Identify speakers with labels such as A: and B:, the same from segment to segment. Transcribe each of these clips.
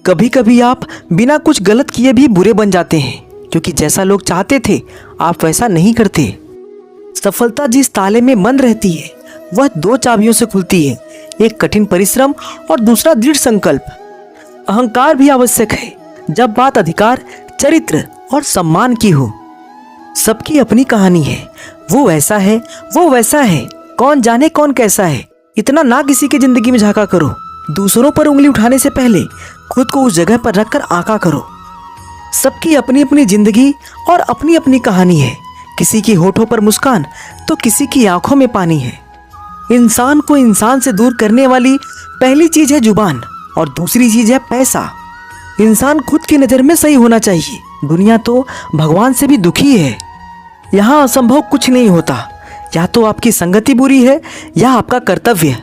A: कभी कभी आप बिना कुछ गलत किए भी बुरे बन जाते हैं, क्योंकि जैसा लोग चाहते थे आप वैसा नहीं करते। सफलता जिस ताले में बंद रहती है वह दो चाबियों से खुलती है, एक कठिन परिश्रम और दूसरा दृढ़ संकल्प। अहंकार भी आवश्यक है जब बात अधिकार, चरित्र और सम्मान की हो। सबकी अपनी कहानी है, वो ऐसा है, वो वैसा है, कौन जाने कौन कैसा है। इतना ना किसी की जिंदगी में झांका करो। दूसरों पर उंगली उठाने से पहले खुद को उस जगह पर रखकर आंका करो। सबकी अपनी अपनी जिंदगी और अपनी अपनी कहानी है। किसी की होठों पर मुस्कान तो किसी की आंखों में पानी है। इंसान को इंसान से दूर करने वाली पहली चीज है जुबान और दूसरी चीज है पैसा। इंसान खुद की नजर में सही होना चाहिए। दुनिया तो भगवान से भी दुखी है। यहाँ असंभव कुछ नहीं होता। या तो आपकी संगति बुरी है या आपका कर्तव्य।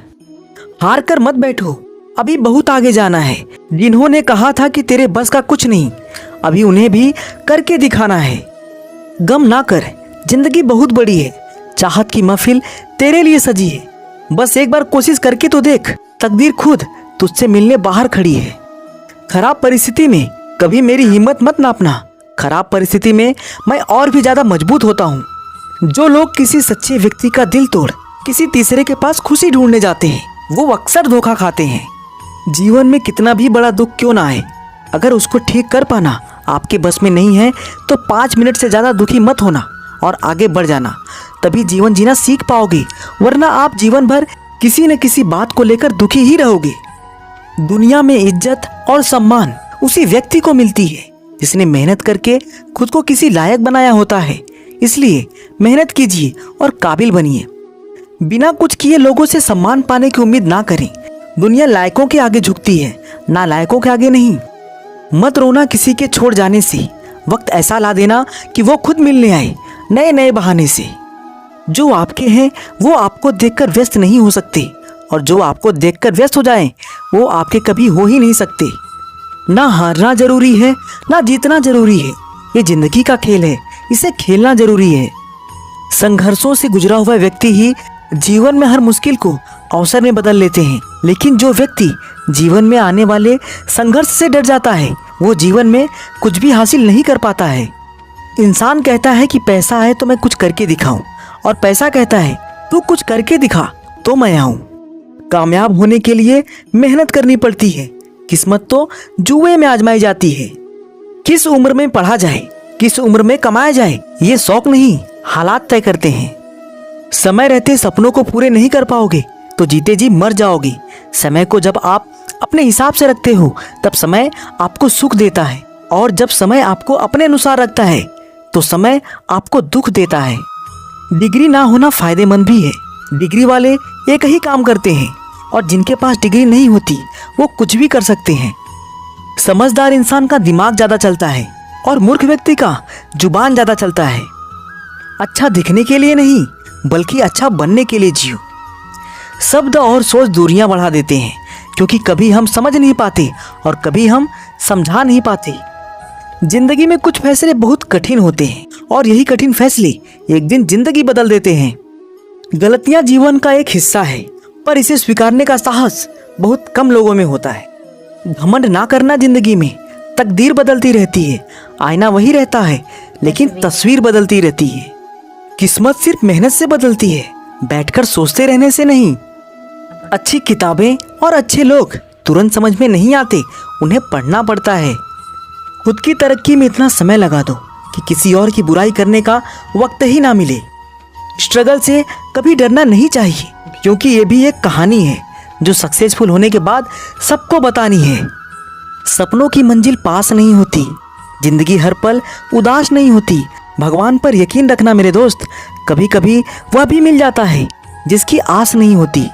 A: हार कर मत बैठो, अभी बहुत आगे जाना है। जिन्होंने कहा था कि तेरे बस का कुछ नहीं, अभी उन्हें भी करके दिखाना है। गम ना कर, जिंदगी बहुत बड़ी है। चाहत की महफिल तेरे लिए सजी है। बस एक बार कोशिश करके तो देख, तकदीर खुद तुझसे मिलने बाहर खड़ी है। खराब परिस्थिति में कभी मेरी हिम्मत मत नापना। खराब परिस्थिति में मैं और भी ज्यादा मजबूत होता हूँ। जो लोग किसी सच्चे व्यक्ति का दिल तोड़ किसी तीसरे के पास खुशी ढूंढने जाते हैं वो अक्सर धोखा खाते हैं। जीवन में कितना भी बड़ा दुख क्यों ना आए, अगर उसको ठीक कर पाना आपके बस में नहीं है तो 5 मिनट से ज्यादा दुखी मत होना और आगे बढ़ जाना। तभी जीवन जीना सीख पाओगे, वरना आप जीवन भर किसी न किसी बात को लेकर दुखी ही रहोगे। दुनिया में इज्जत और सम्मान उसी व्यक्ति को मिलती है जिसने मेहनत करके खुद को किसी लायक बनाया होता है। इसलिए मेहनत कीजिए और काबिल बनिए। बिना कुछ किए लोगों से सम्मान पाने की उम्मीद ना करें। दुनिया लायकों के आगे झुकती है, ना लायकों के आगे नहीं। मत रोना किसी के छोड़ जाने से। वक्त ऐसा ला देना कि वो खुद मिलने आए नए नए बहाने से। जो आपके हैं वो आपको देखकर व्यस्त नहीं हो सकते, और जो आपको देखकर व्यस्त हो जाएं वो आपके कभी हो ही नहीं सकते। ना हारना जरूरी है ना जीतना जरूरी है। ये जिंदगी का खेल है, इसे खेलना जरूरी है। संघर्षों से गुजरा हुआ व्यक्ति ही जीवन में हर मुश्किल को अवसर में बदल लेते हैं। लेकिन जो व्यक्ति जीवन में आने वाले संघर्ष से डर जाता है वो जीवन में कुछ भी हासिल नहीं कर पाता है। इंसान कहता है कि पैसा है तो मैं कुछ करके दिखाऊं, और पैसा कहता है तू कुछ करके दिखा तो मैं आऊं। कामयाब होने के लिए मेहनत करनी पड़ती है। किस्मत तो जुए में आजमाई जाती है। किस उम्र में पढ़ा जाए, किस उम्र में कमाया जाए, ये शौक नहीं हालात तय करते हैं। समय रहते सपनों को पूरे नहीं कर पाओगे तो जीते जी मर जाओगे। समय को जब आप अपने हिसाब से रखते हो तब समय आपको सुख देता है, और जब समय आपको अपने अनुसार रखता है तो समय आपको दुख देता है। डिग्री ना होना फायदेमंद भी है। डिग्री वाले एक ही काम करते हैं, और जिनके पास डिग्री नहीं होती वो कुछ भी कर सकते हैं। समझदार इंसान का दिमाग ज्यादा चलता है और मूर्ख व्यक्ति का जुबान ज्यादा चलता है। अच्छा दिखने के लिए नहीं बल्कि अच्छा बनने के लिए जियो। शब्द और सोच दूरियां बढ़ा देते हैं, क्योंकि कभी हम समझ नहीं पाते और कभी हम समझा नहीं पाते। जिंदगी में कुछ फैसले बहुत कठिन होते हैं, और यही कठिन फैसले एक दिन जिंदगी बदल देते हैं। गलतियां जीवन का एक हिस्सा है, पर इसे स्वीकारने का साहस बहुत कम लोगों में होता है। घमंड ना करना। जिंदगी में तकदीर बदलती रहती है, आईना वही रहता है लेकिन तस्वीर बदलती रहती है। किस्मत सिर्फ मेहनत से बदलती है, बैठकर सोचते रहने से नहीं। अच्छी किताबें और अच्छे लोग तुरंत समझ में नहीं आते, उन्हें पढ़ना पड़ता है। खुद की तरक्की में इतना समय लगा दो कि किसी और की बुराई करने का वक्त ही ना मिले। स्ट्रगल से कभी डरना नहीं चाहिए, क्योंकि ये भी एक कहानी है जो सक्सेसफुल होने के बाद सबको बतानी है। सपनों की मंजिल पास नहीं होती, जिंदगी हर पल उदास नहीं होती। भगवान पर यकीन रखना मेरे दोस्त, कभी कभी वह भी मिल जाता है जिसकी आस नहीं होती।